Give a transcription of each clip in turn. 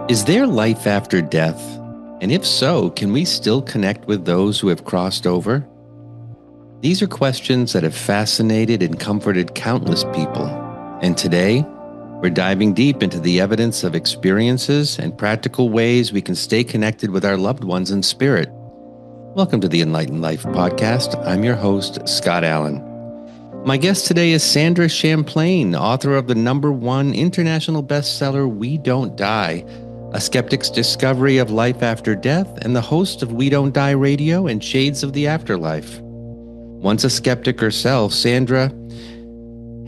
Is there life after death? And if so, can we still connect with those who have crossed over? These are questions that have fascinated and comforted countless people. And today, we're diving deep into the evidence of experiences and practical ways we can stay connected with our loved ones in spirit. Welcome to the Enlightened Life podcast. I'm your host, Scott Allen. My guest today is Sandra Champlain, author of the #1 international bestseller, We Don't Die, A Skeptic's Discovery of Life After Death, and the host of We Don't Die Radio and Shades of the Afterlife. Once a skeptic herself, Sandra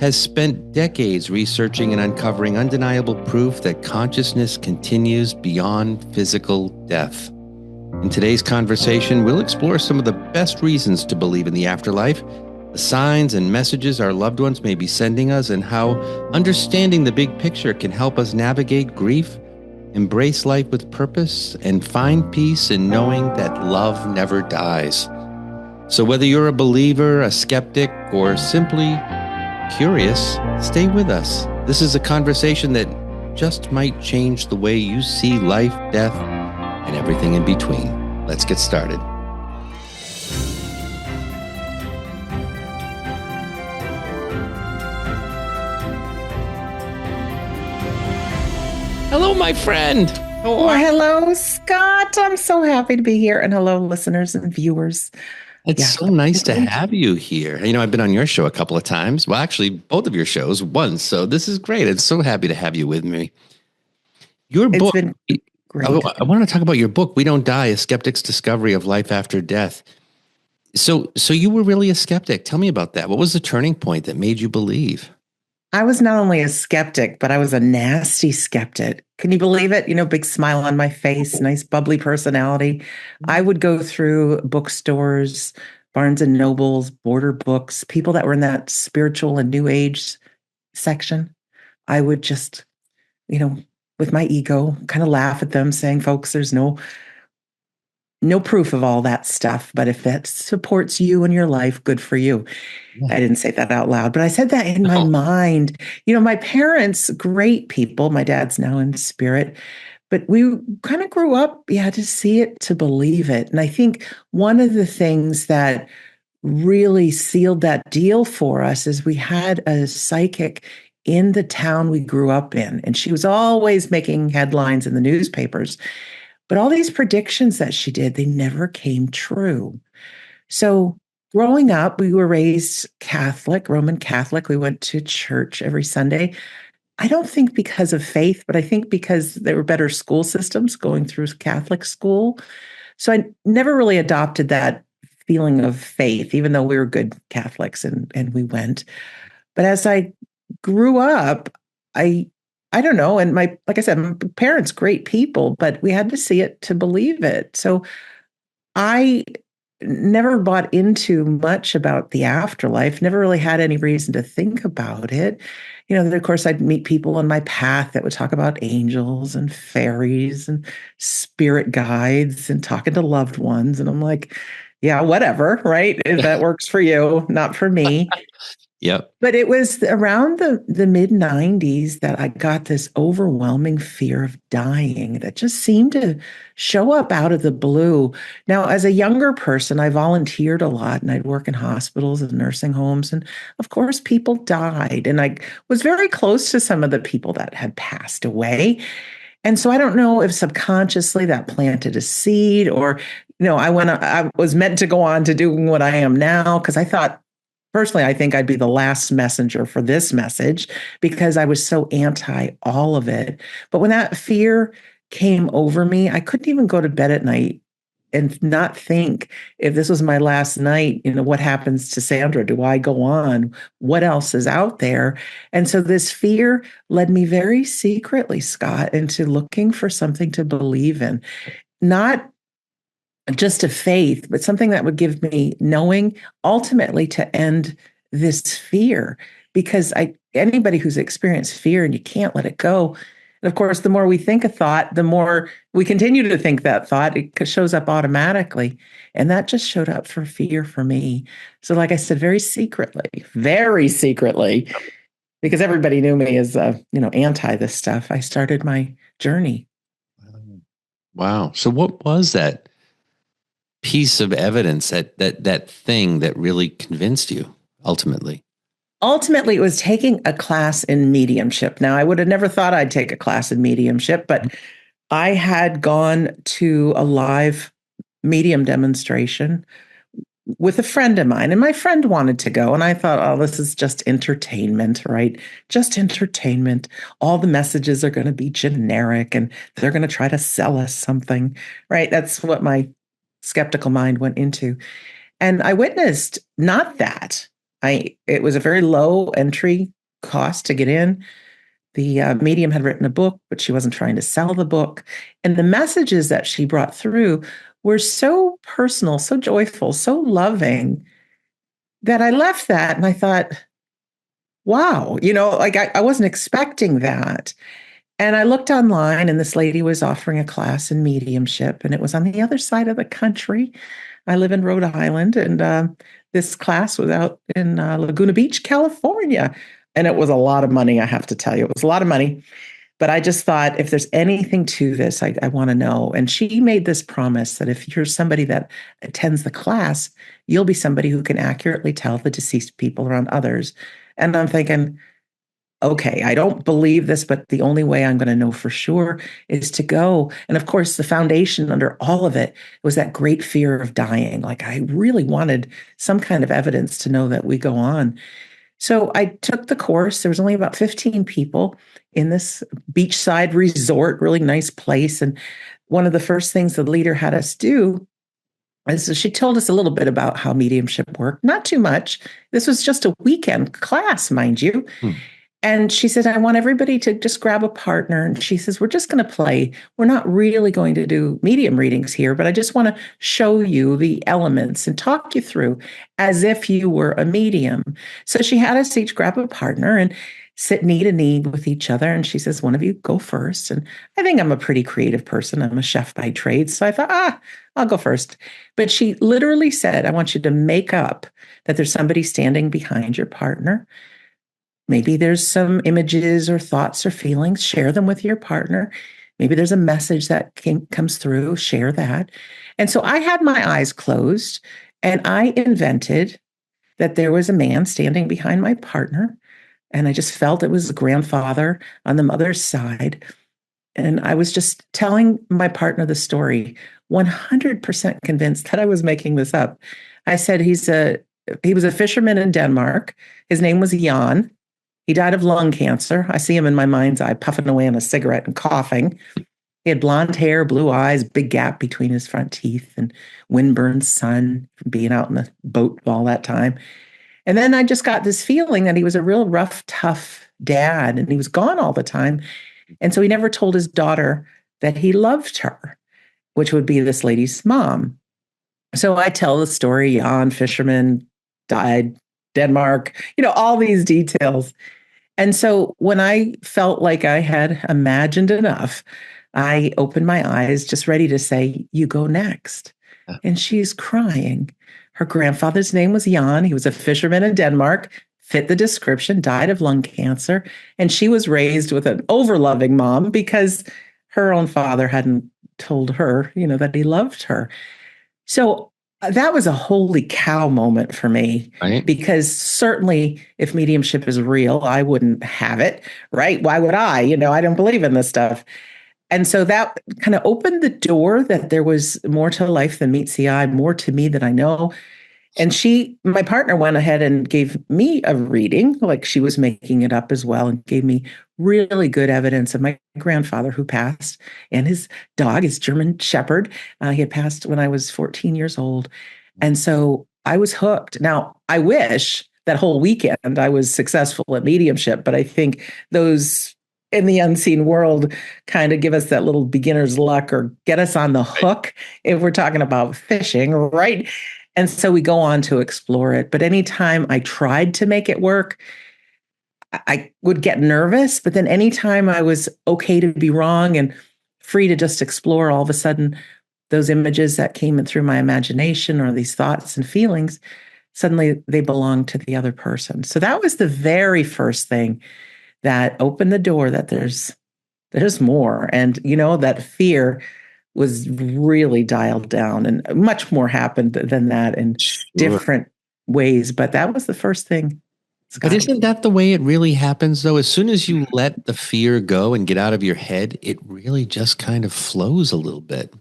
has spent decades researching and uncovering undeniable proof that consciousness continues beyond physical death. In today's conversation, we'll explore some of the best reasons to believe in the afterlife, the signs and messages our loved ones may be sending us, and how understanding the big picture can help us navigate grief, embrace life with purpose, and find peace in knowing that love never dies. So whether you're a believer, a skeptic, or simply curious, stay with us. This is a conversation that just might change the way you see life, death, and everything in between. Let's get started. Hello, my friend. Hello, Scott. I'm so happy to be here. And hello, listeners and viewers. It's so nice to have you here. You know, I've been on your show a couple of times. Well, actually, both of your shows once. So this is great. I'm so happy to have you with me. Your book. It's been great. I want to talk about your book, We Don't Die, A Skeptic's Discovery of Life After Death. So you were really a skeptic. Tell me about that. What was the turning point that made you believe? I was not only a skeptic, but I was a nasty skeptic. Can you believe it? You know, big smile on my face, nice bubbly personality. I would go through bookstores, Barnes and Nobles, Border Books, people that were in that spiritual and new age section. I would just, with my ego, kind of laugh at them saying, folks, there's no proof of all that stuff, but if that supports you in your life, good for you. Yeah. I didn't say that out loud, but I said that in my mind. You know, my parents, great people. My dad's now in spirit, but we kind of grew up, to see it, to believe it. And I think one of the things that really sealed that deal for us is we had a psychic in the town we grew up in, and she was always making headlines in the newspapers. But all these predictions that she did, they never came true. So growing up, we were raised Catholic, Roman Catholic. We went to church every Sunday. I don't think because of faith, but I think because there were better school systems going through Catholic school. So I never really adopted that feeling of faith, even though we were good Catholics and we went. But as I grew up, I don't know. And like I said, my parents, great people, but we had to see it to believe it. So I never bought into much about the afterlife, never really had any reason to think about it. You know, of course, I'd meet people on my path that would talk about angels and fairies and spirit guides and talking to loved ones. And I'm like, yeah, whatever, right? If that works for you, not for me. Yep. But it was around the mid-90s that I got this overwhelming fear of dying that just seemed to show up out of the blue. Now, as a younger person, I volunteered a lot and I'd work in hospitals and nursing homes. And of course, people died. And I was very close to some of the people that had passed away. And so I don't know if subconsciously that planted a seed or, I was meant to go on to doing what I am now because I thought, personally, I think I'd be the last messenger for this message because I was so anti all of it. But when that fear came over me, I couldn't even go to bed at night and not think, if this was my last night, what happens to Sandra? Do I go on? What else is out there? And so this fear led me very secretly, Scott, into looking for something to believe in. Not just a faith, but something that would give me knowing ultimately to end this fear. Because anybody who's experienced fear and you can't let it go. And of course, the more we think a thought, the more we continue to think that thought, it shows up automatically. And that just showed up for fear for me. So like I said, very secretly, because everybody knew me as, anti this stuff, I started my journey. Wow. So what was that piece of evidence, that thing that really convinced you ultimately? Ultimately, it was taking a class in mediumship. Now, I would have never thought I'd take a class in mediumship, but I had gone to a live medium demonstration with a friend of mine, and my friend wanted to go. And I thought, oh, this is just entertainment, right? Just entertainment. All the messages are going to be generic and they're going to try to sell us something, right? That's what my skeptical mind went into. And I witnessed not that. It was a very low entry cost to get in. The medium had written a book, but she wasn't trying to sell the book. And the messages that she brought through were so personal, so joyful, so loving that I left that and I thought, wow, like I wasn't expecting that. And I looked online and this lady was offering a class in mediumship and it was on the other side of the country. I live in Rhode Island and this class was out in Laguna Beach, California. And it was a lot of money, I have to tell you. It was a lot of money. But I just thought, if there's anything to this, I want to know. And she made this promise that if you're somebody that attends the class, you'll be somebody who can accurately tell the deceased people around others. And I'm thinking, okay, I don't believe this, but the only way I'm going to know for sure is to go. And of course, the foundation under all of it was that great fear of dying. Like I really wanted some kind of evidence to know that we go on. So I took the course. There was only about 15 people in this beachside resort, really nice place. And one of the first things the leader had us do is she told us a little bit about how mediumship worked. Not too much. This was just a weekend class, mind you. And she said, I want everybody to just grab a partner. And she says, we're just going to play. We're not really going to do medium readings here, but I just want to show you the elements and talk you through as if you were a medium. So she had us each grab a partner and sit knee to knee with each other. And she says, one of you go first. And I think I'm a pretty creative person. I'm a chef by trade. So I thought, I'll go first. But she literally said, I want you to make up that there's somebody standing behind your partner. Maybe there's some images or thoughts or feelings, share them with your partner. Maybe there's a message that comes through, share that. And so I had my eyes closed and I invented that there was a man standing behind my partner. And I just felt it was the grandfather on the mother's side. And I was just telling my partner the story, 100% convinced that I was making this up. I said, he was a fisherman in Denmark. His name was Jan. He died of lung cancer. I see him in my mind's eye, puffing away on a cigarette and coughing. He had blonde hair, blue eyes, big gap between his front teeth, and windburned sun from being out in the boat all that time. And then I just got this feeling that he was a real rough, tough dad, and he was gone all the time. And so he never told his daughter that he loved her, which would be this lady's mom. So I tell the story, Jan, fisherman, died, Denmark, all these details. And so when I felt like I had imagined enough, I opened my eyes, just ready to say, you go next. And she's crying. Her grandfather's name was Jan. He was a fisherman in Denmark, fit the description, died of lung cancer. And she was raised with an overloving mom because her own father hadn't told her, that he loved her. So that was a holy cow moment for me, right? Because certainly if mediumship is real, I wouldn't have it, right? Why would I? I don't believe in this stuff. And so that kind of opened the door that there was more to life than meets the eye, more to me than I know. And my partner went ahead and gave me a reading, like she was making it up as well, and gave me really good evidence of my grandfather who passed and his dog, his German Shepherd. He had passed when I was 14 years old. And so I was hooked. Now, I wish that whole weekend I was successful at mediumship, but I think those in the unseen world kind of give us that little beginner's luck or get us on the hook if we're talking about fishing, right? And so we go on to explore it. But anytime I tried to make it work, I would get nervous. But then anytime I was okay to be wrong and free to just explore, all of a sudden, those images that came in through my imagination or these thoughts and feelings, suddenly they belong to the other person. So that was the very first thing that opened the door that there's more. And, that fear was really dialed down, and much more happened than that in Sure. different ways. But that was the first thing, But Scott. isn't that the way it really happens, though? As soon as you let the fear go and get out of your head, it really just kind of flows a little bit.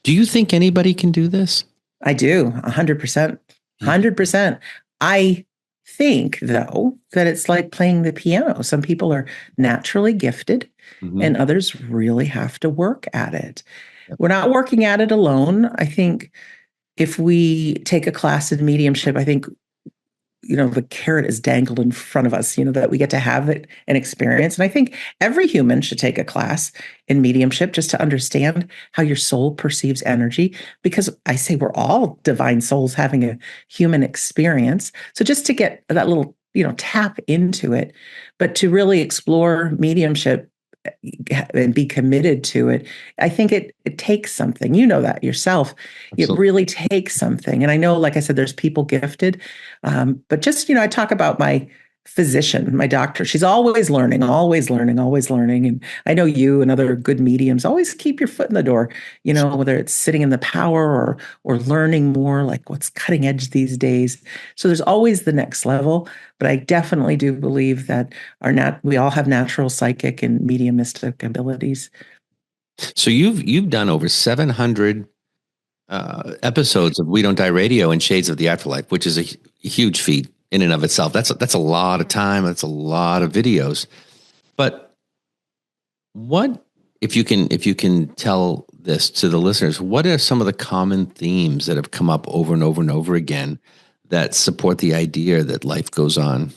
Do you think anybody can do this? I do, 100%. Yeah. 100%. I think, though, that it's like playing the piano. Some people are naturally gifted, Mhm. and others really have to work at it. Yep. We're not working at it alone. I think if we take a class in mediumship, I think the carrot is dangled in front of us, that we get to have it and experience. And I think every human should take a class in mediumship just to understand how your soul perceives energy, because I say we're all divine souls having a human experience. So just to get that little, tap into it, but to really explore mediumship and be committed to it, I think it takes something. You know that yourself. It Absolutely. really takes something. And I know, like I said, there's people gifted, but just I talk about my physician, my doctor. She's always learning, always learning, always learning. And I know you and other good mediums always keep your foot in the door. Whether it's sitting in the power or learning more, like what's cutting edge these days. So there's always the next level. But I definitely do believe that we all have natural psychic and mediumistic abilities. So you've done over 700 episodes of We Don't Die Radio and Shades of the Afterlife, which is a huge feat in and of itself. That's a lot of time. That's a lot of videos. But what if you can tell this to the listeners, what are some of the common themes that have come up over and over and over again that support the idea that life goes on?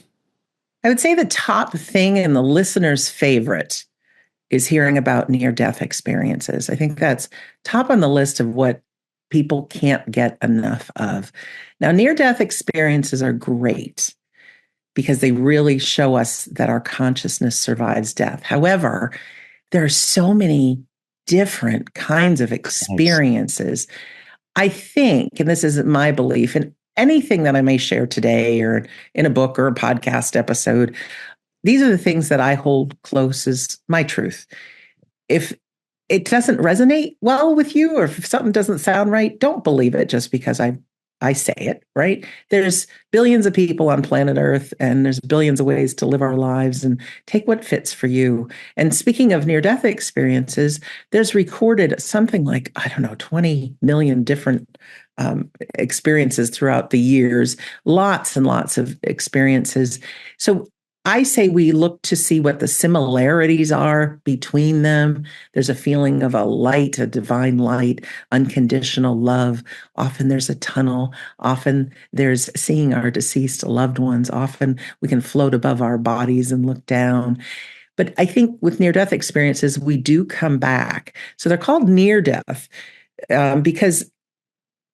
I would say the top thing and the listener's favorite is hearing about near death experiences. I think that's top on the list of what people can't get enough of. Now, near death experiences are great because they really show us that our consciousness survives death. However, there are so many different kinds of Thanks. experiences. I think, and this isn't my belief, and anything that I may share today or in a book or a podcast episode, these are the things that I hold close as my truth. If it doesn't resonate well with you, or if something doesn't sound right, don't believe it just because I say it, right? There's billions of people on planet Earth, and there's billions of ways to live our lives, and take what fits for you. And speaking of near-death experiences, there's recorded something like, I don't know, 20 million different experiences throughout the years, lots and lots of experiences. So I say we look to see what the similarities are between them. There's a feeling of a light, a divine light, unconditional love. Often there's a tunnel. Often there's seeing our deceased loved ones. Often we can float above our bodies and look down. But I think with near death experiences, we do come back. So they're called near death because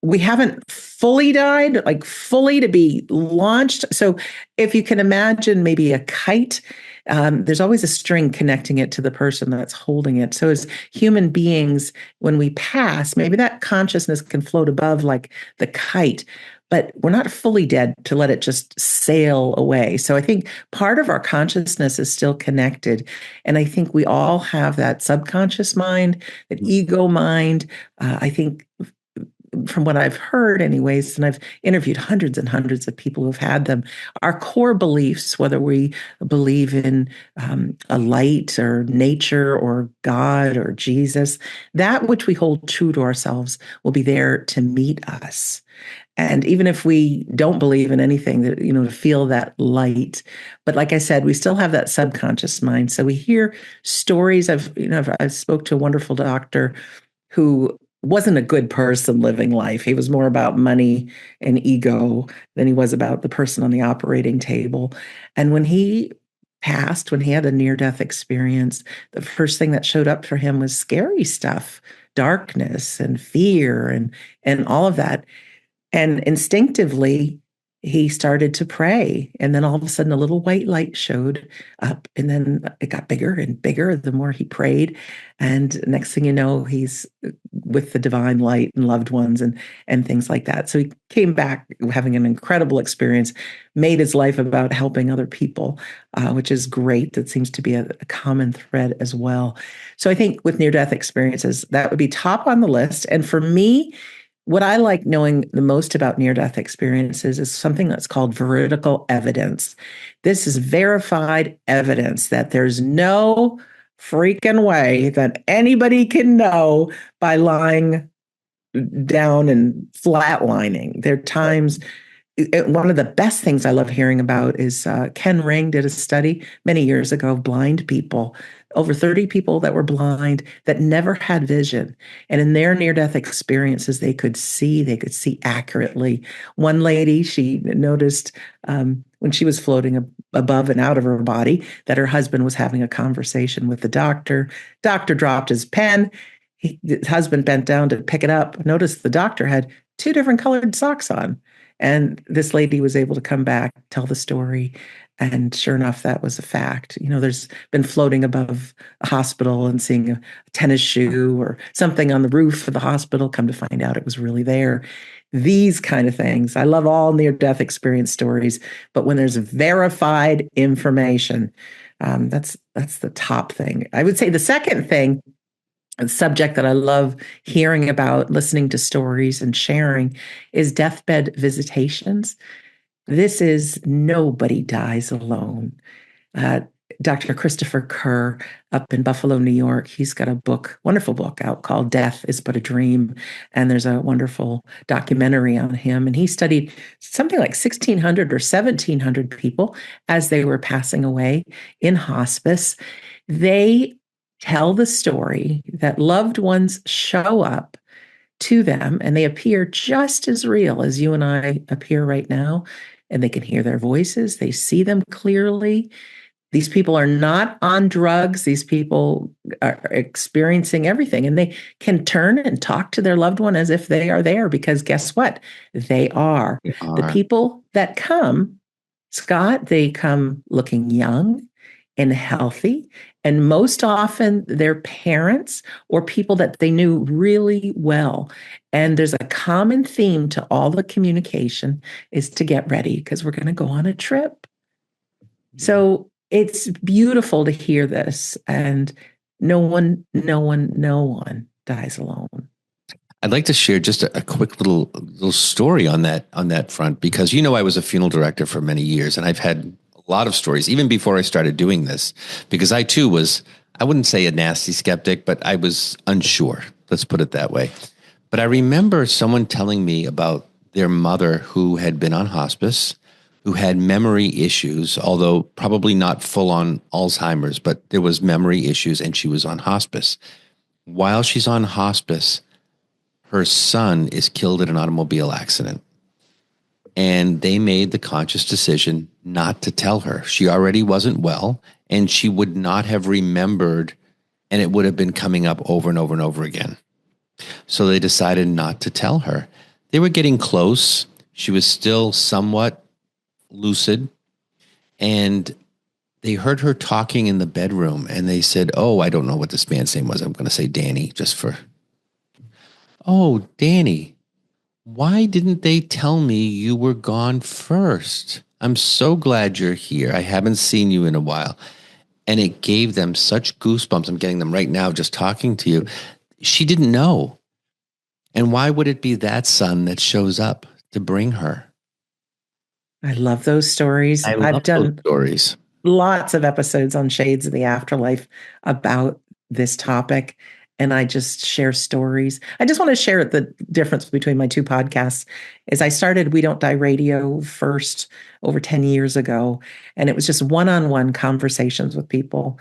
we haven't fully died, like fully to be launched. So if you can imagine maybe a kite, there's always a string connecting it to the person that's holding it. So as human beings, when we pass, maybe that consciousness can float above like the kite, but we're not fully dead to let it just sail away. So I think part of our consciousness is still connected. And I think we all have that subconscious mind, that ego mind. I think from what I've heard, anyways, and I've interviewed hundreds and hundreds of people who've had them, our core beliefs, whether we believe in a light or nature or God or Jesus, that which we hold true to ourselves will be there to meet us. And even if we don't believe in anything, that to feel that light. But like I said, we still have that subconscious mind. So we hear stories. I've spoke to a wonderful doctor who wasn't a good person living life. He was more about money and ego than he was about the person on the operating table. And when he passed, when he had a near-death experience, the first thing that showed up for him was scary stuff, darkness and fear and all of that. And instinctively, he started to pray. And then all of a sudden, a little white light showed up. And then it got bigger and bigger the more he prayed. And next thing you know, he's with the divine light and loved ones and things like that. So he came back having an incredible experience, made his life about helping other people, which is great. That seems to be a common thread as well. So I think with near-death experiences, that would be top on the list. And for me, what I like knowing the most about near-death experiences is something that's called veridical evidence. This is verified evidence that there's no freaking way that anybody can know by lying down and flatlining. There are times, one of the best things I love hearing about is Ken Ring did a study many years ago of blind people, over 30 people that were blind that never had vision. And in their near-death experiences, they could see accurately. One lady, she noticed when she was floating above and out of her body that her husband was having a conversation with the doctor. Doctor dropped his pen. The husband bent down to pick it up, noticed the doctor had two different colored socks on. And this lady was able to come back, tell the story. And sure enough, that was a fact. There's been floating above a hospital and seeing a tennis shoe or something on the roof of the hospital, come to find out it was really there. These kind of things. I love all near-death experience stories, but when there's verified information, that's the top thing. I would say the second thing, a subject that I love hearing about, listening to stories and sharing, is deathbed visitations. This is nobody dies alone. Uh, Dr. Christopher Kerr up in Buffalo, New York, he's got a wonderful book out called Death is But a Dream. And there's a wonderful documentary on him. And he studied something like 1,600 or 1,700 people as they were passing away in hospice. They tell the story that loved ones show up to them and they appear just as real as you and I appear right now. And they can hear their voices, they see them clearly. These people are not on drugs. These people are experiencing everything, and they can turn and talk to their loved one as if they are there, because guess what? They are. The people that come, Scott, they come looking young and healthy. And most often, they're parents or people that they knew really well. And there's a common theme to all the communication is to get ready because we're going to go on a trip. So it's beautiful to hear this. And no one dies alone. I'd like to share just a quick little story on that front, because I was a funeral director for many years, and I've had a lot of stories even before I started doing this, because I too was, I wouldn't say a nasty skeptic, but I was unsure. Let's put it that way. But I remember someone telling me about their mother who had been on hospice, who had memory issues, although probably not full on Alzheimer's, but there was memory issues, and she was on hospice. While she's on hospice, her son is killed in an automobile accident. And they made the conscious decision not to tell her. She already wasn't well, and she would not have remembered, and it would have been coming up over and over and over again. So they decided not to tell her. They were getting close. She was still somewhat lucid, and they heard her talking in the bedroom, and they said, "Oh, I don't know what this man's name was. I'm going to say Danny just for, oh, Danny, why didn't they tell me you were gone first? I'm so glad you're here. I haven't seen you in a while." And it gave them such goosebumps. I'm getting them right now just talking to you. She didn't know. And why would it be that son that shows up to bring her? I love those stories. I've done those stories. Lots of episodes on Shades of the Afterlife about this topic, and I just share stories. I just want to share the difference between my two podcasts. Is I started We Don't Die Radio first over 10 years ago, and it was just one-on-one conversations with people.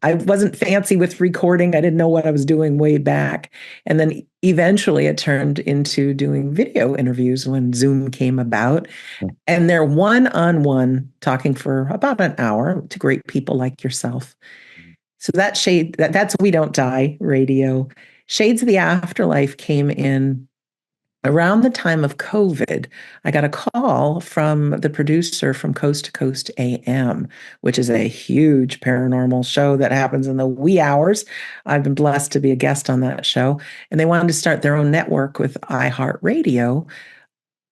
I wasn't fancy with recording. I didn't know what I was doing way back. And then eventually it turned into doing video interviews when Zoom came about. And they're one-on-one talking for about an hour to great people like yourself. So that's We Don't Die Radio. Shades of the Afterlife came in Around the time of COVID, I got a call from the producer from Coast to Coast AM, which is a huge paranormal show that happens in the wee hours. I've been blessed to be a guest on that show. And they wanted to start their own network with iHeartRadio.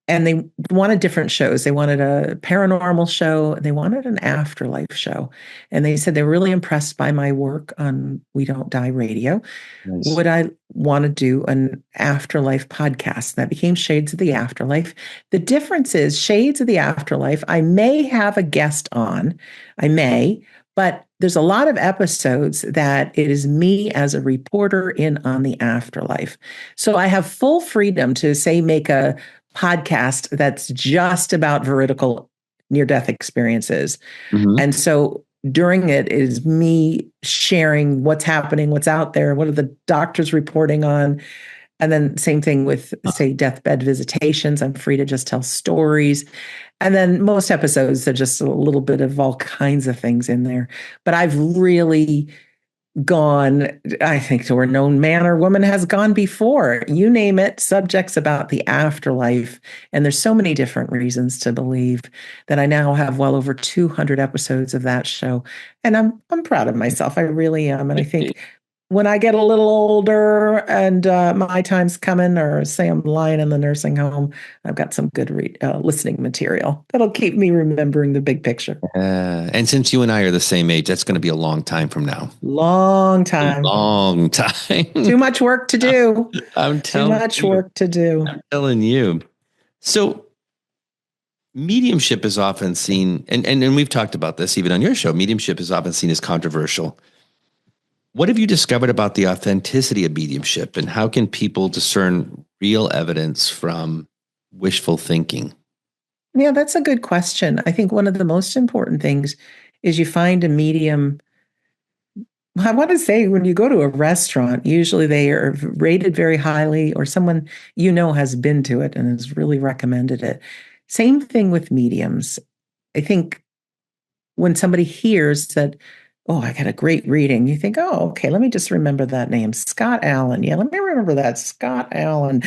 And they wanted different shows. They wanted a paranormal show. They wanted an afterlife show. And they said they were really impressed by my work on We Don't Die Radio. Nice. Would I want to do an afterlife podcast? That became Shades of the Afterlife. The difference is Shades of the Afterlife, I may have a guest on, but there's a lot of episodes that it is me as a reporter in on the afterlife. So I have full freedom to say, make a podcast that's just about veridical near-death experiences. Mm-hmm. And so during it is me sharing what's happening, what's out there, what are the doctors reporting on. And then same thing with, say, deathbed visitations. I'm free to just tell stories. And then most episodes are just a little bit of all kinds of things in there. But I've really gone, I think, to where no man or woman has gone before. You name it, subjects about the afterlife. And there's so many different reasons to believe that I now have well over 200 episodes of that show. And I'm proud of myself. I really am. And I think when I get a little older and my time's coming, or say I'm lying in the nursing home, I've got some good listening material that'll keep me remembering the big picture. And since you and I are the same age, that's going to be a long time from now. Long time. A long time. Too much work to do. I'm telling you. Too much work to do. I'm telling you. So mediumship is often seen, and we've talked about this even on your show, mediumship is often seen as controversial. What have you discovered about the authenticity of mediumship, and how can people discern real evidence from wishful thinking? Yeah, that's a good question. I think one of the most important things is you find a medium. I want to say when you go to a restaurant, usually they are rated very highly, or someone has been to it and has really recommended it. Same thing with mediums. I think when somebody hears that, oh, I got a great reading, you think, oh, okay, let me just remember that name, Scott Allen. Yeah, let me remember that, Scott Allen,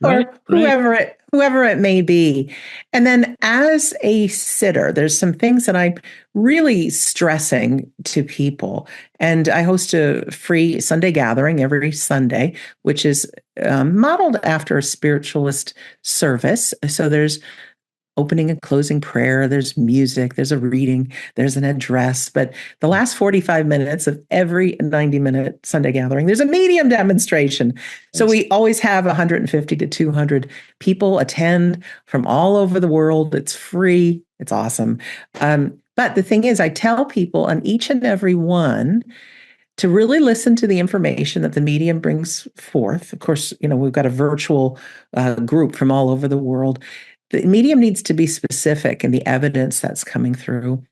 or whoever it may be. And then as a sitter, there's some things that I'm really stressing to people. And I host a free Sunday gathering every Sunday, which is modeled after a spiritualist service. So there's opening and closing prayer, there's music, there's a reading, there's an address. But the last 45 minutes of every 90-minute Sunday gathering, there's a medium demonstration. So we always have 150 to 200 people attend from all over the world. It's free. It's awesome. But the thing is, I tell people on each and every one to really listen to the information that the medium brings forth. Of course, we've got a virtual group from all over the world. The medium needs to be specific in the evidence that's coming through.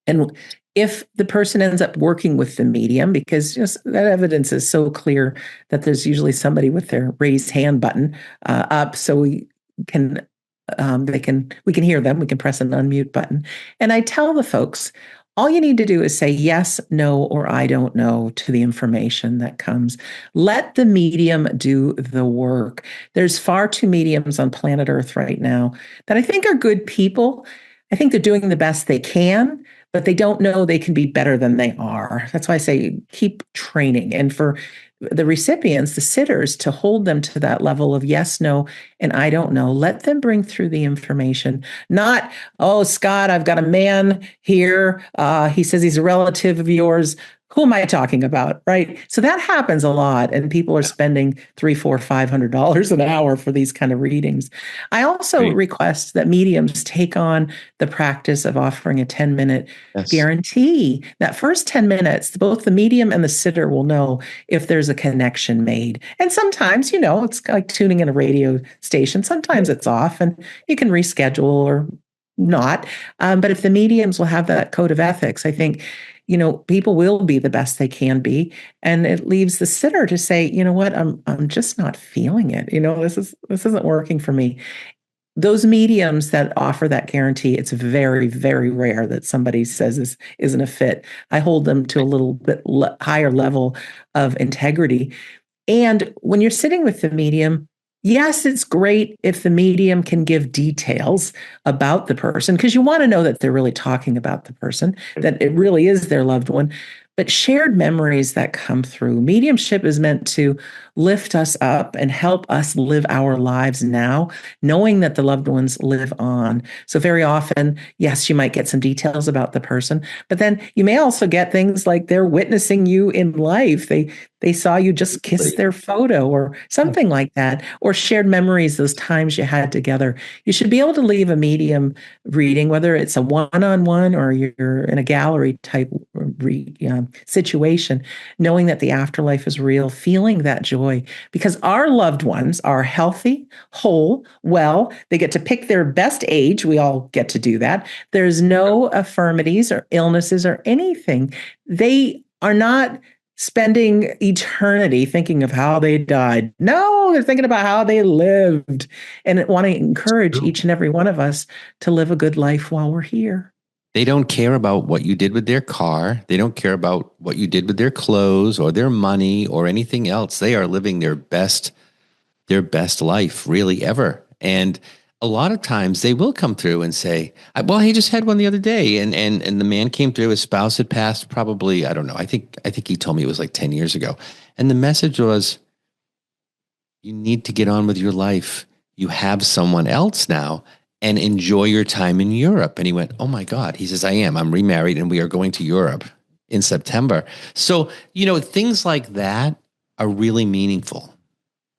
And if the person ends up working with the medium, because that evidence is so clear that there's usually somebody with their raised hand button up, so we can hear them. We can press an unmute button. And I tell the folks, all you need to do is say yes, no, or I don't know to the information that comes. Let the medium do the work. There's far too mediums on planet Earth right now that I think are good people. I think they're doing the best they can, but they don't know they can be better than they are. That's why I say keep training. And for the recipients, the sitters, to hold them to that level of yes, no, and I don't know. Let them bring through the information. Not, oh, Scott, I've got a man here. He says he's a relative of yours. Who am I talking about? Right. So that happens a lot. And people are spending $300, $400, $500 an hour for these kind of readings. I also request that mediums take on the practice of offering a 10-minute guarantee. That first 10 minutes, both the medium and the sitter will know if there's a connection made. And sometimes, it's like tuning in a radio station. Sometimes it's off and you can reschedule or not. But if the mediums will have that code of ethics, I think people will be the best they can be. And it leaves the sitter to say, you know what, I'm just not feeling it. This isn't working for me. Those mediums that offer that guarantee, it's very, very rare that somebody says this isn't a fit. I hold them to a little bit higher level of integrity. And when you're sitting with the medium, Yes, it's great if the medium can give details about the person because you want to know that they're really talking about the person, that it really is their loved one. But shared memories that come through, mediumship is meant to lift us up and help us live our lives now, knowing that the loved ones live on. So, very often, yes, you might get some details about the person, but then you may also get things like they're witnessing you in life. They saw you just kiss their photo or something like that, or shared memories, those times you had together. You should be able to leave a medium reading, whether it's a one-on-one or you're in a gallery type situation, knowing that the afterlife is real, feeling that joy, because our loved ones are healthy, whole, well. They get to pick their best age. We all get to do that. There's no infirmities or illnesses or anything. They are not spending eternity thinking of how they died. No, they're thinking about how they lived and want to encourage each and every one of us to live a good life while we're here. They don't care about what you did with their car. They don't care about what you did with their clothes or their money or anything else. They are living their best life really ever. And a lot of times they will come through and say, well, he just had one the other day. And the man came through, his spouse had passed probably, I don't know. I think he told me it was like 10 years ago. And the message was, you need to get on with your life. You have someone else now and enjoy your time in Europe. And he went, oh my God. He says, I am. I'm remarried and we are going to Europe in September. So, things like that are really meaningful.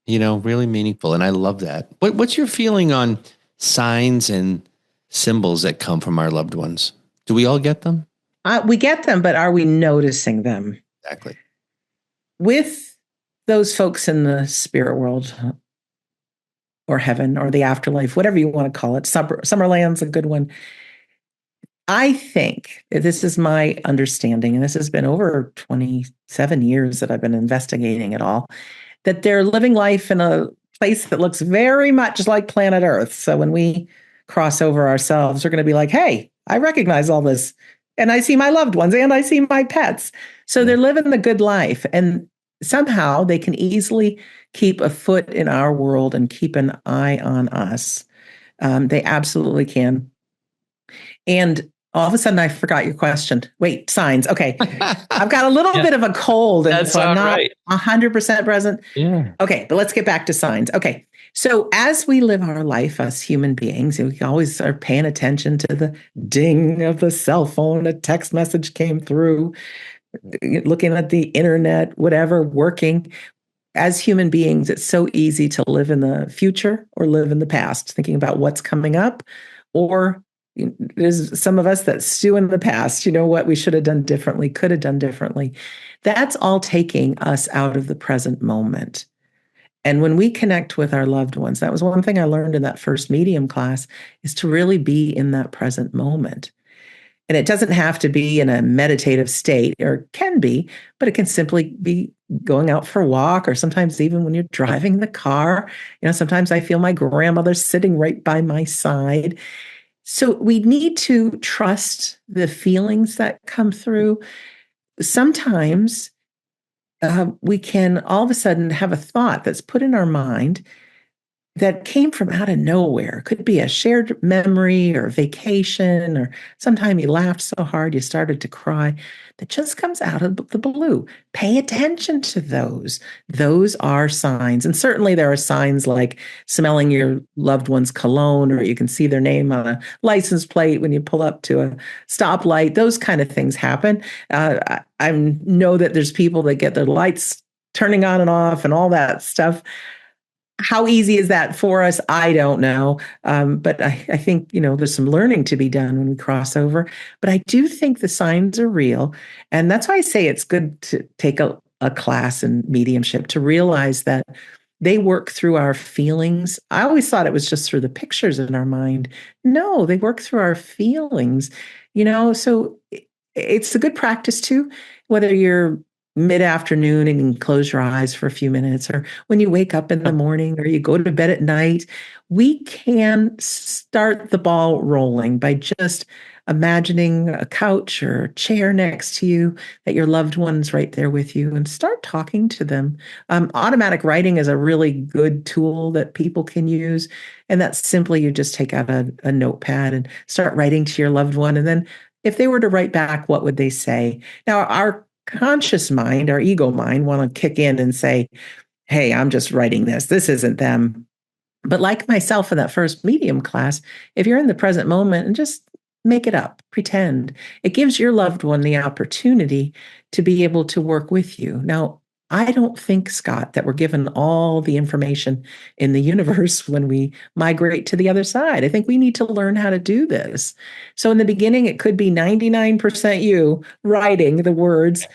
Really meaningful. And I love that. What's your feeling on signs and symbols that come from our loved ones? Do we all get them? We get them, but are we noticing them? Exactly. With those folks in the spirit world or heaven or the afterlife, whatever you want to call it, Summerland's a good one. I think this is my understanding, and this has been over 27 years that I've been investigating it all, that they're living life in a place that looks very much like planet Earth. So when we cross over ourselves, we're going to be like, hey, I recognize all this. And I see my loved ones and I see my pets. So they're living the good life. And somehow they can easily keep a foot in our world and keep an eye on us. They absolutely can. And all of a sudden, I forgot your question. Wait, signs. Okay. I've got a little bit of a cold, and so I'm not 100% present. Yeah. Okay, but let's get back to signs. Okay. So as we live our life as human beings, we always are paying attention to the ding of the cell phone. A text message came through, looking at the internet, whatever, working. As human beings, it's so easy to live in the future or live in the past, thinking about what's coming up, or there's some of us that stew in the past, what we should have done differently, could have done differently. That's all taking us out of the present moment. And when we connect with our loved ones, that was one thing I learned in that first medium class, is to really be in that present moment. And it doesn't have to be in a meditative state, or can be, but it can simply be going out for a walk, or sometimes even when you're driving the car. Sometimes I feel my grandmother sitting right by my side. So we need to trust the feelings that come through. Sometimes we can all of a sudden have a thought that's put in our mind that came from out of nowhere. It could be a shared memory or vacation, or sometime you laughed so hard you started to cry. That just comes out of the blue. Pay attention to those. Those are signs. And certainly there are signs like smelling your loved one's cologne, or you can see their name on a license plate when you pull up to a stoplight. Those kind of things happen. I know that there's people that get their lights turning on and off and all that stuff. How easy is that for us? I don't know. But I think, there's some learning to be done when we cross over. But I do think the signs are real. And that's why I say it's good to take a class in mediumship, to realize that they work through our feelings. I always thought it was just through the pictures in our mind. No, they work through our feelings, so it's a good practice too, whether you're mid-afternoon and close your eyes for a few minutes, or when you wake up in the morning or you go to bed at night, we can start the ball rolling by just imagining a couch or a chair next to you, that your loved one's right there with you, and start talking to them. Automatic writing is a really good tool that people can use. And that's simply you just take out a notepad and start writing to your loved one. And then if they were to write back, what would they say? Now, our conscious mind, our ego mind, want to kick in and say, hey, I'm just writing this. This isn't them. But like myself in that first medium class, if you're in the present moment and just make it up, pretend, it gives your loved one the opportunity to be able to work with you. Now, I don't think, Scott, that we're given all the information in the universe when we migrate to the other side. I think we need to learn how to do this. So in the beginning, it could be 99% you writing the words.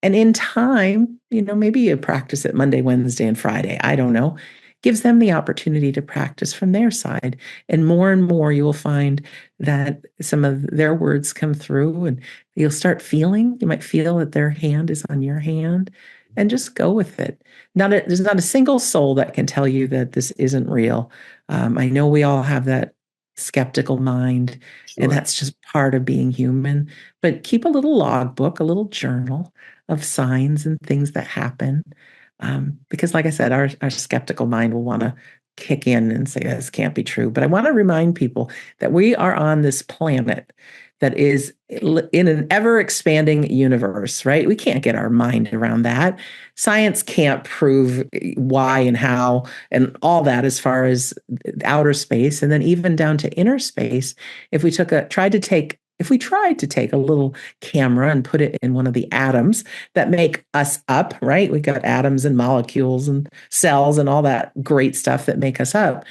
And in time, maybe you practice it Monday, Wednesday, and Friday. I don't know. Gives them the opportunity to practice from their side. And more, you will find that some of their words come through, and you'll start feeling, you might feel that their hand is on your hand, and just go with it. There's not a single soul that can tell you that this isn't real. I know we all have that skeptical mind, Sure. and that's just part of being human. But keep a little logbook, a little journal of signs and things that happen. Because, like I said, our skeptical mind will want to kick in and say, this can't be true. But I want to remind people that we are on this planet that is in an ever expanding universe, right? We can't get our mind around that. Science can't prove why and how and all that as far as outer space, and then even down to inner space. If we tried to take a little camera and put it in one of the atoms that make us up, right? We got atoms and molecules and cells and all that great stuff that make us up.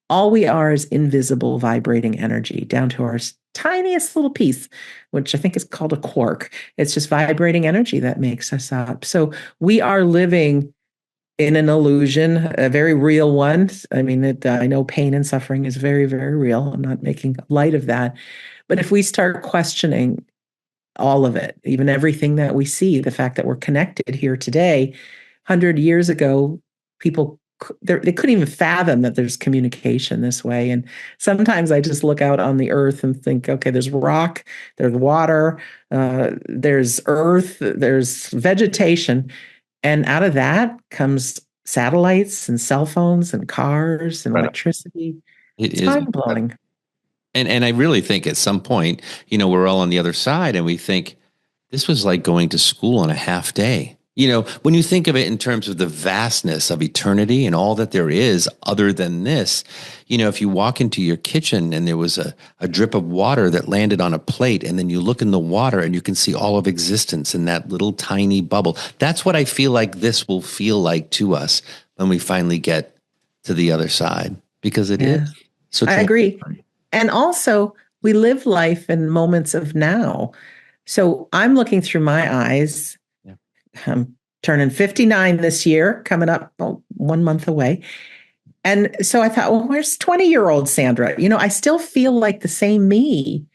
All we are is invisible vibrating energy down to our tiniest little piece, which I think is called a quark. It's just vibrating energy that makes us up. So we are living in an illusion, a very real one. I mean, I know pain and suffering is very, very real. I'm not making light of that. But if we start questioning all of it, even everything that we see, the fact that we're connected here today, 100 years ago, people they couldn't even fathom that there's communication this way. And sometimes I just look out on the earth and think, okay, there's rock, there's water, there's earth, there's vegetation. And out of that comes satellites and cell phones and cars and electricity. It's mind blowing. And I really think at some point, we're all on the other side and we think this was like going to school on a half day. When you think of it in terms of the vastness of eternity and all that there is other than this, if you walk into your kitchen and there was a drip of water that landed on a plate, and then you look in the water and you can see all of existence in that little tiny bubble. That's what I feel like this will feel like to us when we finally get to the other side, because it is. So I agree. And also, we live life in moments of now. So I'm looking through my eyes. I'm turning 59 this year, coming up 1 month away. And so I thought, well, where's 20-year-old Sandra? I still feel like the same me.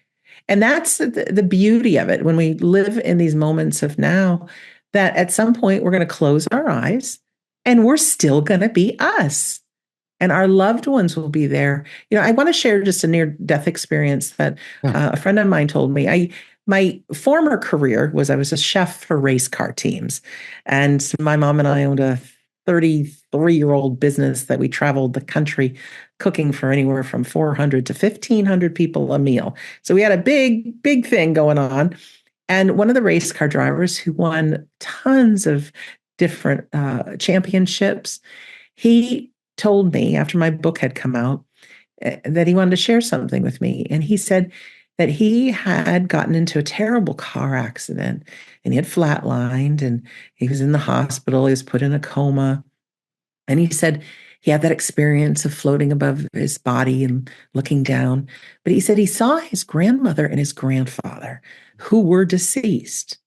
And that's the beauty of it when we live in these moments of now, that at some point we're going to close our eyes and we're still going to be us. And our loved ones will be there. I want to share just a near-death experience that a friend of mine told me. My former career was I was a chef for race car teams. And my mom and I owned a 33-year-old business that we traveled the country cooking for anywhere from 400 to 1,500 people a meal. So we had a big, big thing going on. And one of the race car drivers who won tons of different championships, he told me after my book had come out that he wanted to share something with me. And he said that he had gotten into a terrible car accident and he had flatlined and he was in the hospital. He was put in a coma. And he said he had that experience of floating above his body and looking down. But he said he saw his grandmother and his grandfather who were deceased.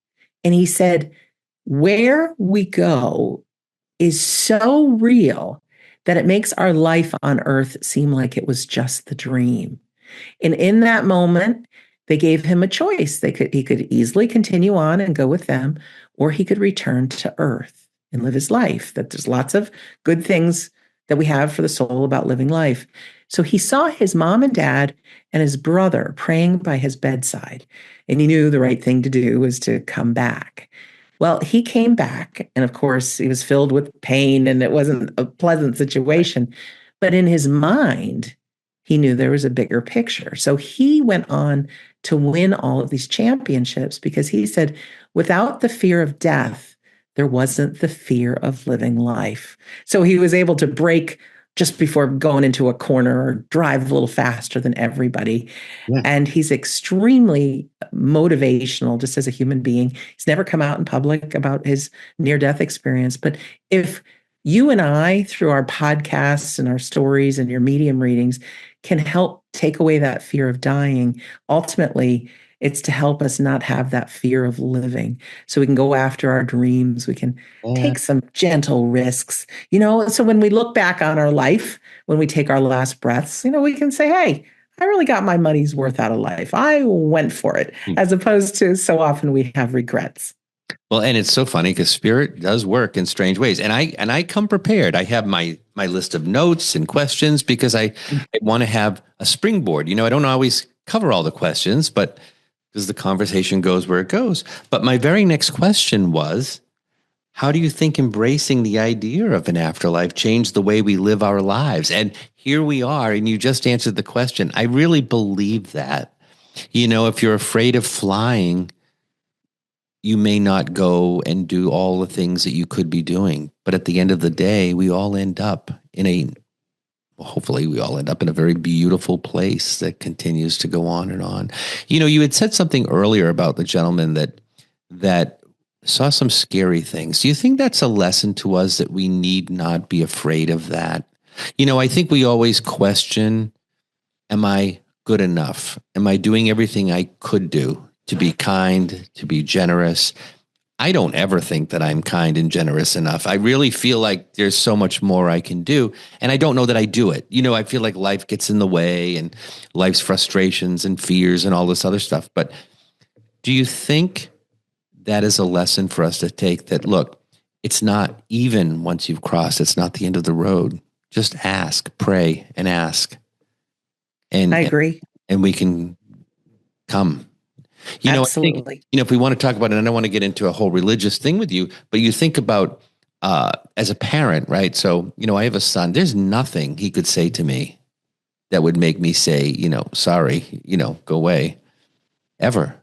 And he said, where we go is so real that it makes our life on earth seem like it was just the dream. And in that moment, they gave him a choice. He could easily continue on and go with them, or he could return to earth and live his life. That there's lots of good things that we have for the soul about living life. So he saw his mom and dad and his brother praying by his bedside, and he knew the right thing to do was to come back. Well, he came back, and of course, he was filled with pain, and it wasn't a pleasant situation. But in his mind, he knew there was a bigger picture. So he went on to win all of these championships because he said, without the fear of death, there wasn't the fear of living life. So he was able to break just before going into a corner or drive a little faster than everybody. Yeah. And he's extremely motivational just as a human being. He's never come out in public about his near-death experience. But if you and I, through our podcasts and our stories and your medium readings, can help take away that fear of dying, ultimately, it's to help us not have that fear of living. So we can go after our dreams. We can take some gentle risks. So when we look back on our life, when we take our last breaths, we can say, hey, I really got my money's worth out of life. I went for it, as opposed to so often we have regrets. Well, and it's so funny because spirit does work in strange ways. And I come prepared. I have my list of notes and questions because I want to have a springboard. I don't always cover all the questions, but because the conversation goes where it goes. But my very next question was, how do you think embracing the idea of an afterlife changed the way we live our lives? And here we are, and you just answered the question. I really believe that. If you're afraid of flying, you may not go and do all the things that you could be doing. But at the end of the day, we all end up hopefully we all end up in a very beautiful place that continues to go on and on. You had said something earlier about the gentleman that saw some scary things. Do you think that's a lesson to us that we need not be afraid of that? I think we always question, am I good enough? Am I doing everything I could do to be kind, to be generous? I don't ever think that I'm kind and generous enough. I really feel like there's so much more I can do. And I don't know that I do it. I feel like life gets in the way and life's frustrations and fears and all this other stuff. But do you think that is a lesson for us to take, that, look, it's not, even once you've crossed, it's not the end of the road. Just ask, pray and ask. And I agree. And we can come. Absolutely. I think, if we want to talk about it, and I don't want to get into a whole religious thing with you, but you think about as a parent, right? So, I have a son. There's nothing he could say to me that would make me say, sorry, go away, ever.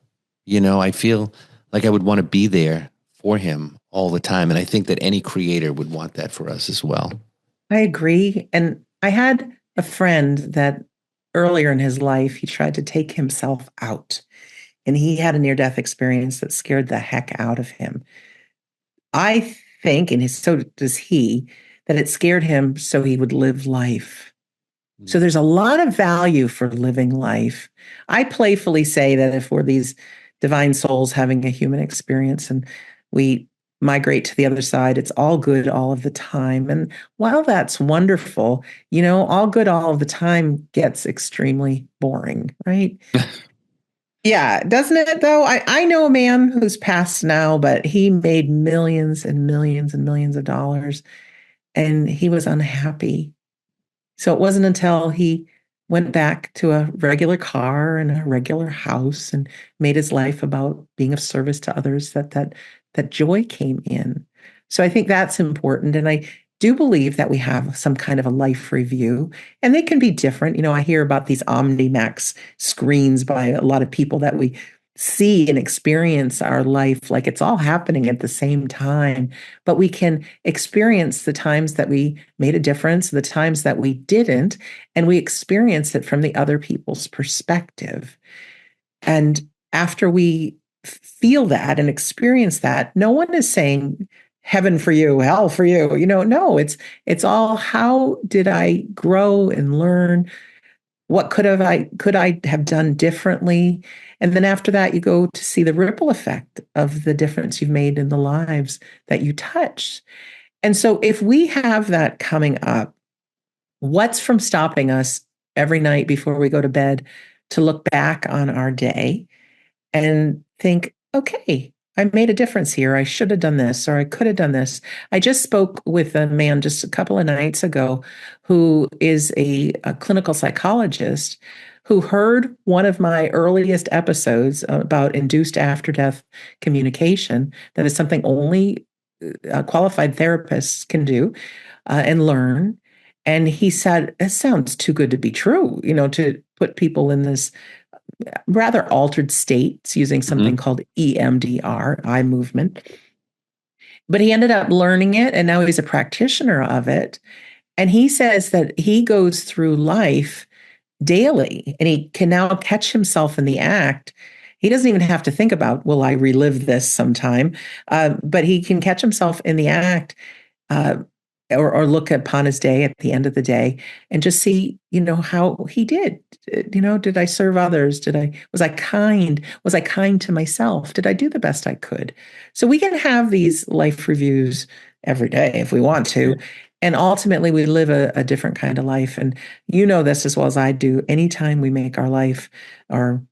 I feel like I would want to be there for him all the time. And I think that any creator would want that for us as well. I agree. And I had a friend that earlier in his life, he tried to take himself out. And he had a near-death experience that scared the heck out of him. I think, and so does he, that it scared him so he would live life. So there's a lot of value for living life. I playfully say that if we're these divine souls having a human experience and we migrate to the other side, it's all good all of the time. And while that's wonderful, all good all of the time gets extremely boring, right? Yeah, doesn't it though? I know a man who's passed now, but he made millions and millions and millions of dollars, and he was unhappy. So it wasn't until he went back to a regular car and a regular house and made his life about being of service to others that joy came in. So I think that's important. And I do believe that we have some kind of a life review, and they can be different. I hear about these OmniMax screens by a lot of people that we see and experience our life like it's all happening at the same time, but we can experience the times that we made a difference, the times that we didn't, and we experience it from the other people's perspective. And after we feel that and experience that, no one is saying heaven for you, hell for you. No, it's all, how did I grow and learn? What could I have done differently? And then after that, you go to see the ripple effect of the difference you've made in the lives that you touched. And so if we have that coming up, what's from stopping us every night before we go to bed to look back on our day and think, okay, I made a difference here. I should have done this, or I could have done this. I just spoke with a man just a couple of nights ago who is a clinical psychologist who heard one of my earliest episodes about induced after death communication. That is something only qualified therapists can do and learn. And he said, it sounds too good to be true, to put people in this rather altered states using something called EMDR, eye movement. But he ended up learning it, and now he's a practitioner of it. And he says that he goes through life daily and he can now catch himself in the act. He doesn't even have to think about, will I relive this sometime? But he can catch himself in the act uh, or look upon his day at the end of the day and just see, how he did. Did I serve others? Was I kind? Was I kind to myself? Did I do the best I could? So we can have these life reviews every day if we want to. And ultimately, we live a different kind of life. And you know this as well as I do. Anytime we make our life or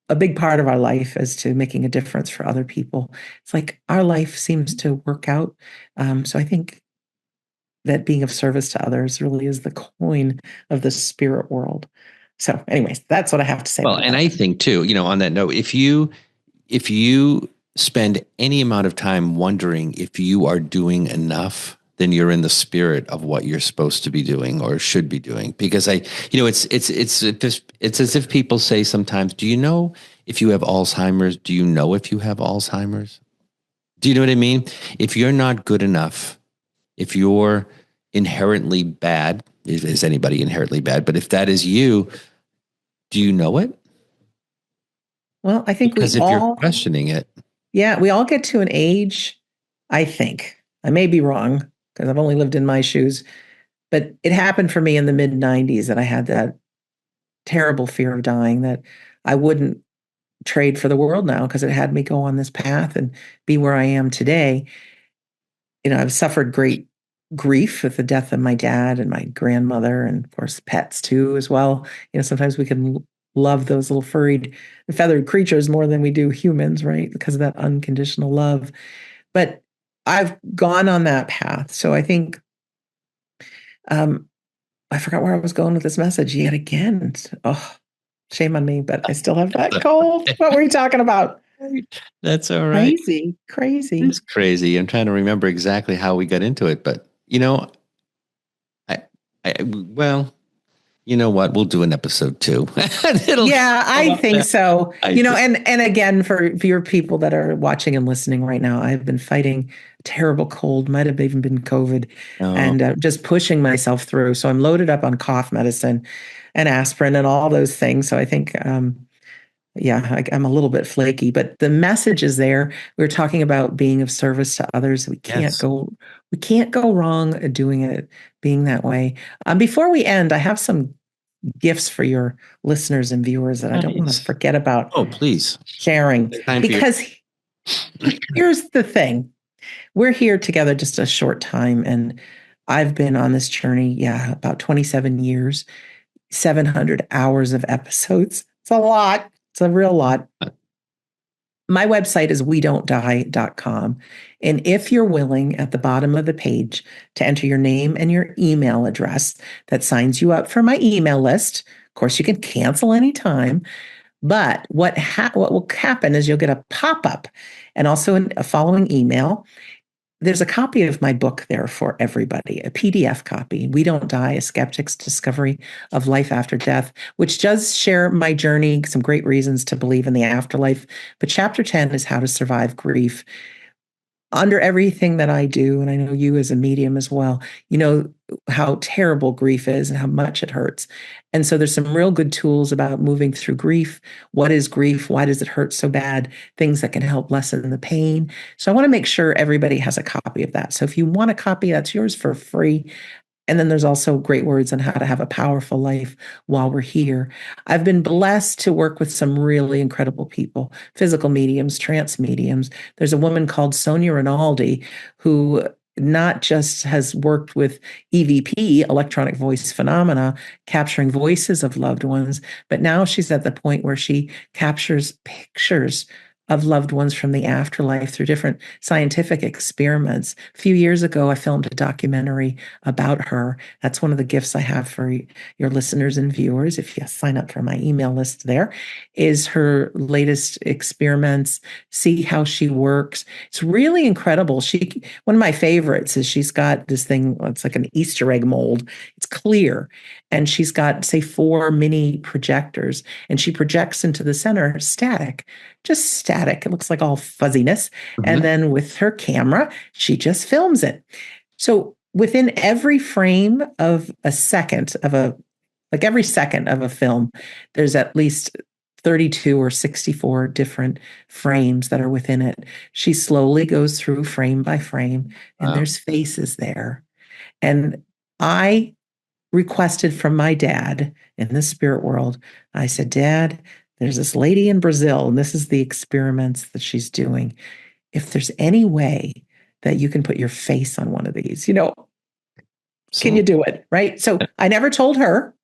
a big part of our life as to making a difference for other people, it's like our life seems to work out. So I think that being of service to others really is the coin of the spirit world. So, anyways, that's what I have to say. Well, and I think too, on that note, if you spend any amount of time wondering if you are doing enough, then you're in the spirit of what you're supposed to be doing or should be doing. Because it's as if people say sometimes, do you know if you have Alzheimer's? Do you know if you have Alzheimer's? Do you know what I mean? If you're not good enough, if you're inherently bad, is anybody inherently bad? But if that is you, do you know it? Well, I think because if you're questioning it. Yeah, we all get to an age, I think, I may be wrong because I've only lived in my shoes, but it happened for me in the mid 90s that I had that terrible fear of dying that I wouldn't trade for the world now because it had me go on this path and be where I am today. I've suffered great grief with the death of my dad and my grandmother, and of course, pets too, as well. Sometimes we can love those little furried, feathered creatures more than we do humans, right? Because of that unconditional love. But I've gone on that path. So I think, I forgot where I was going with this message yet again. Oh, shame on me, but I still have that cold. What were you talking about? That's all right. Crazy. It's crazy. I'm trying to remember exactly how we got into it, but well, you know what? We'll do an episode 2. Yeah, I think so. And again, for your people that are watching and listening right now, I've been fighting a terrible cold, might have even been COVID, and just pushing myself through. So I'm loaded up on cough medicine and aspirin and all those things. So I think, I'm a little bit flaky, but the message is there. We were talking about being of service to others. We can't go wrong doing it, being that way. Before we end, I have some gifts for your listeners and viewers that I don't want to forget about. Oh, please. Sharing. Because here's the thing. We're here together just a short time, and I've been on this journey, about 27 years, 700 hours of episodes. It's a lot. It's a real lot. My website is wedon'tdie.com. And if you're willing, at the bottom of the page, to enter your name and your email address, that signs you up for my email list. Of course, you can cancel anytime. But what will happen is you'll get a pop-up and also a following email. There's a copy of my book there for everybody, a PDF copy, We Don't Die, A Skeptic's Discovery of Life After Death, which does share my journey, some great reasons to believe in the afterlife. But chapter 10 is how to survive grief. Under everything that I do, and I know you as a medium as well, you know how terrible grief is and how much it hurts. And so there's some real good tools about moving through grief. What is grief? Why does it hurt so bad? Things that can help lessen the pain. So I want to make sure everybody has a copy of that. So if you want a copy, that's yours for free. And then there's also great words on how to have a powerful life while we're here. I've been blessed to work with some really incredible people, physical mediums, trance mediums. There's a woman called Sonia Rinaldi who not just has worked with EVP, electronic voice phenomena, capturing voices of loved ones, but now she's at the point where she captures pictures of loved ones from the afterlife through different scientific experiments. A few years ago, I filmed a documentary about her. That's one of the gifts I have for your listeners and viewers. If you sign up for my email list, there is her latest experiments. See how she works. It's really incredible. One of my favorites is she's got this thing. It's like an Easter egg mold. It's clear, and she's got, say, 4 mini projectors, and she projects into the center static, just static. It looks like all fuzziness. Mm-hmm. And then with her camera, she just films it. So within every frame of a second of every second of a film, there's at least 32 or 64 different frames that are within it. She slowly goes through frame by frame, and there's faces there. And I requested from my dad in the spirit world, I said, Dad, there's this lady in Brazil, and this is the experiments that she's doing. If there's any way that you can put your face on one of these, can you do it? Right. So I never told her,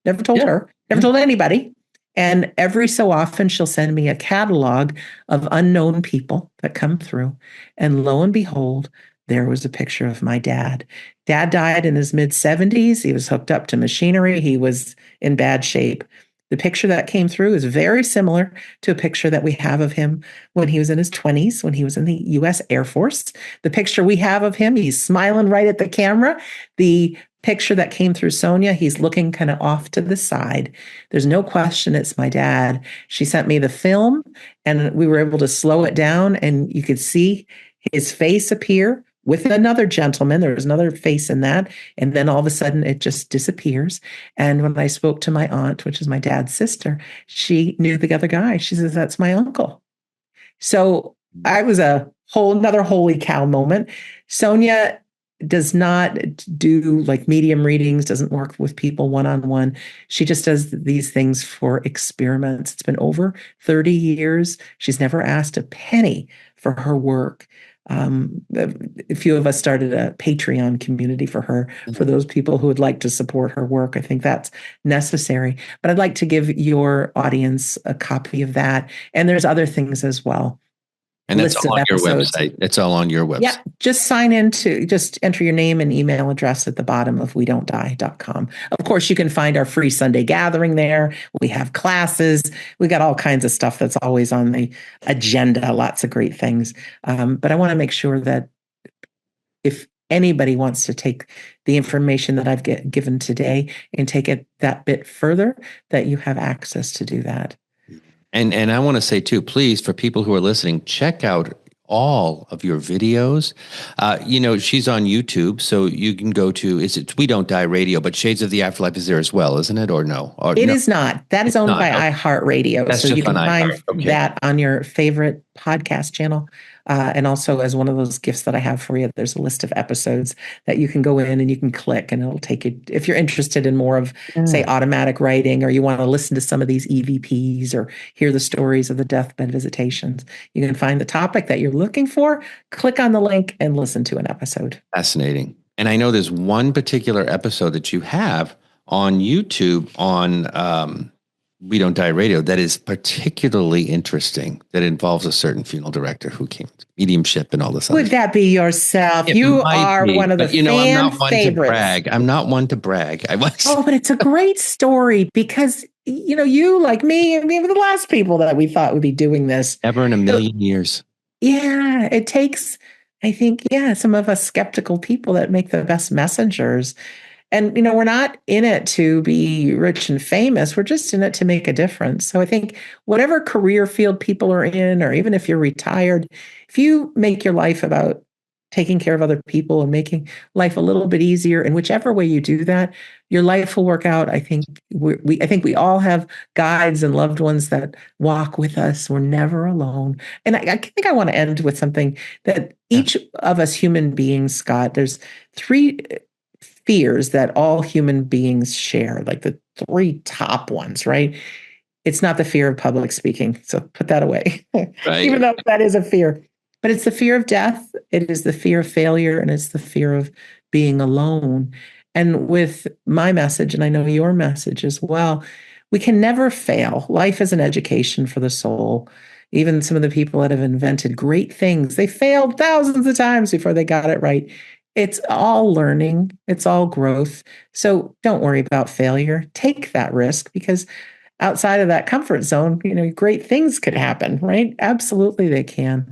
never told anybody. And every so often she'll send me a catalog of unknown people that come through. And lo and behold, there was a picture of my dad. Dad died in his mid-70s. He was hooked up to machinery. He was in bad shape. The picture that came through is very similar to a picture that we have of him when he was in his 20s, when he was in the U.S. Air Force. The picture we have of him, he's smiling right at the camera. The picture that came through Sonia, he's looking kind of off to the side. There's no question it's my dad. She sent me the film, and we were able to slow it down, and you could see his face appear with another gentleman. There was another face in that. And then all of a sudden it just disappears. And when I spoke to my aunt, which is my dad's sister, she knew the other guy. She says, that's my uncle. So I was another holy cow moment. Sonia does not do like medium readings, doesn't work with people one-on-one. She just does these things for experiments. It's been over 30 years. She's never asked a penny for her work. A few of us started a Patreon community for her, for those people who would like to support her work. I think that's necessary. But I'd like to give your audience a copy of that. And there's other things as well. And that's all on your website. It's all on your website. Yeah, just just enter your name and email address at the bottom of wedon'tdie.com. Of course, you can find our free Sunday gathering there. We have classes. We got all kinds of stuff that's always on the agenda, lots of great things. But I want to make sure that if anybody wants to take the information that I've given today and take it that bit further, that you have access to do that. And I want to say too, please, for people who are listening, check out all of your videos. She's on YouTube, so you can go to, We Don't Die Radio, but Shades of the Afterlife is there as well, isn't it? Or no? It is not. That is owned by iHeartRadio. So you can find that on your favorite podcast channel. And also as one of those gifts that I have for you, there's a list of episodes that you can go in and you can click, and it'll take you, if you're interested in more of, say, automatic writing, or you want to listen to some of these EVPs or hear the stories of the deathbed visitations, you can find the topic that you're looking for, click on the link, and listen to an episode. Fascinating. And I know there's one particular episode that you have on YouTube on We Don't Die Radio that is particularly interesting, that involves a certain funeral director who came to mediumship and all this. Would that be yourself? You are one of the fan I'm not one favorites. to brag. I'm not one to brag. But it's a great story because, you, like me, and even the last people that we thought would be doing this. Never in a million years. Yeah, it takes, I think, some of us skeptical people that make the best messengers. And, we're not in it to be rich and famous. We're just in it to make a difference. So I think whatever career field people are in, or even if you're retired, if you make your life about taking care of other people and making life a little bit easier, in whichever way you do that, your life will work out. I think we all have guides and loved ones that walk with us. We're never alone. And I think I want to end with something that each of us human beings, Scott, there's 3 fears that all human beings share, like the 3 top ones, right? It's not the fear of public speaking. So put that away, right. Even though that is a fear. But it's the fear of death, it is the fear of failure, and it's the fear of being alone. And with my message, and I know your message as well, we can never fail. Life is an education for the soul. Even some of the people that have invented great things, they failed thousands of times before they got it right. It's all learning, it's all growth. So don't worry about failure. Take that risk, because outside of that comfort zone, great things could happen, right? Absolutely, they can.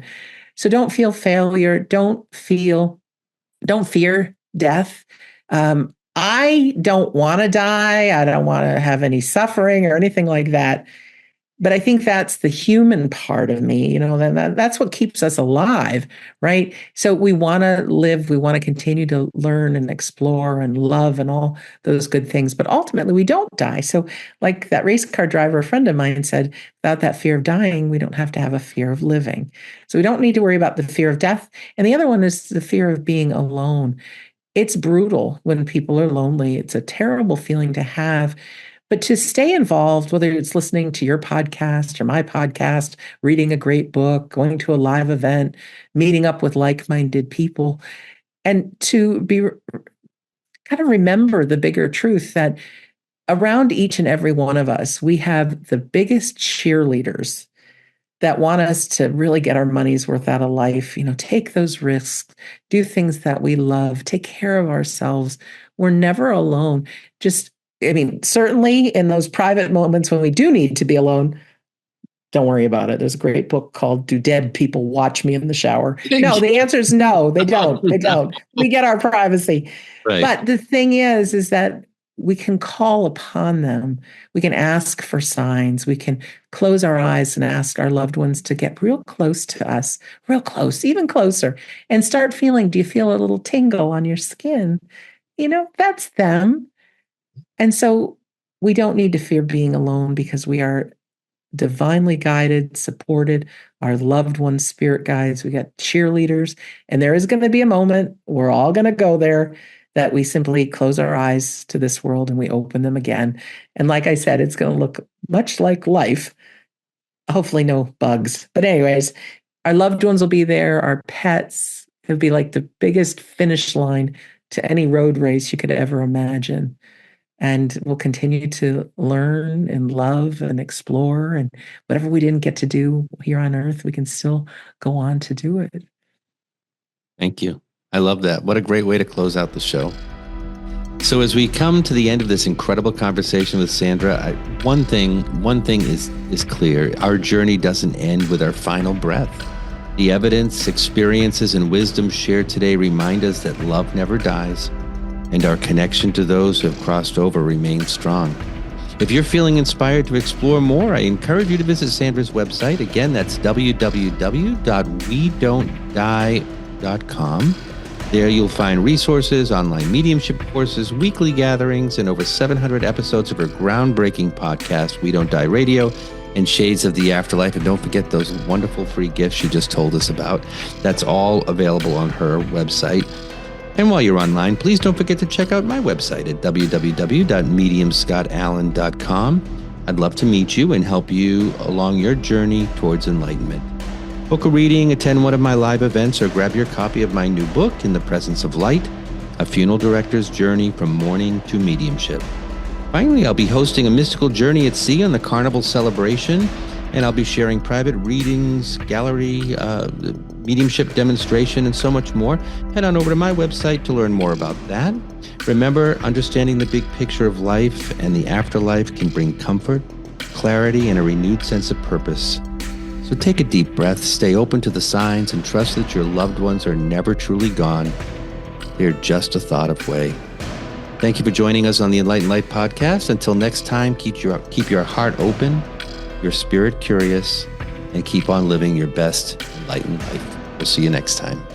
So don't feel failure. Don't fear death. I don't want to die. I don't want to have any suffering or anything like that. But I think that's the human part of me, that's what keeps us alive, right? So we want to live, we want to continue to learn and explore and love and all those good things. But ultimately, we don't die. So, like that race car driver, a friend of mine said, without that fear of dying, we don't have to have a fear of living. So we don't need to worry about the fear of death. And the other one is the fear of being alone. It's brutal when people are lonely. It's a terrible feeling to have. But to stay involved, whether it's listening to your podcast or my podcast, reading a great book, going to a live event, meeting up with like-minded people, and to be kind of remember the bigger truth that around each and every one of us, we have the biggest cheerleaders that want us to really get our money's worth out of life, take those risks, do things that we love, take care of ourselves. We're never alone. Certainly in those private moments when we do need to be alone, don't worry about it. There's a great book called Do Dead People Watch Me in the Shower? No, the answer is no, they don't. They don't. We get our privacy. Right. But the thing is that we can call upon them. We can ask for signs. We can close our eyes and ask our loved ones to get real close to us, real close, even closer, and start feeling, do you feel a little tingle on your skin? That's them. And so we don't need to fear being alone, because we are divinely guided, supported, our loved ones, spirit guides. We got cheerleaders, and there is going to be a moment, we're all going to go there, that we simply close our eyes to this world and we open them again. And like I said, it's going to look much like life. Hopefully no bugs. But anyways, our loved ones will be there, our pets. It'll be like the biggest finish line to any road race you could ever imagine. And we'll continue to learn and love and explore, and whatever we didn't get to do here on earth, we can still go on to do it. Thank you. I love that. What a great way to close out the show. So as we come to the end of this incredible conversation with Sandra, one thing is clear. Our journey doesn't end with our final breath. The evidence, experiences, and wisdom shared today remind us that love never dies, and our connection to those who have crossed over remains strong. If you're feeling inspired to explore more, I encourage you to visit Sandra's website. Again, that's www.wedon'tdie.com. There you'll find resources, online mediumship courses, weekly gatherings, and over 700 episodes of her groundbreaking podcast, We Don't Die Radio, and Shades of the Afterlife. And don't forget those wonderful free gifts she just told us about. That's all available on her website. And while you're online, please don't forget to check out my website at www.mediumscottallen.com. I'd love to meet you and help you along your journey towards enlightenment. Book a reading, attend one of my live events, or grab your copy of my new book, In the Presence of Light, A Funeral Director's Journey from Mourning to Mediumship. Finally, I'll be hosting a mystical journey at sea on the Carnival Celebration, and I'll be sharing private readings, gallery, mediumship demonstration, and so much more. Head on over to my website to learn more about that. Remember, understanding the big picture of life and the afterlife can bring comfort, clarity, and a renewed sense of purpose. So take a deep breath, stay open to the signs, and trust that your loved ones are never truly gone. They're just a thought away. Thank you for joining us on the Enlightened Life podcast. Until next time, keep your heart open, your spirit curious, and keep on living your best enlightened life. We'll see you next time.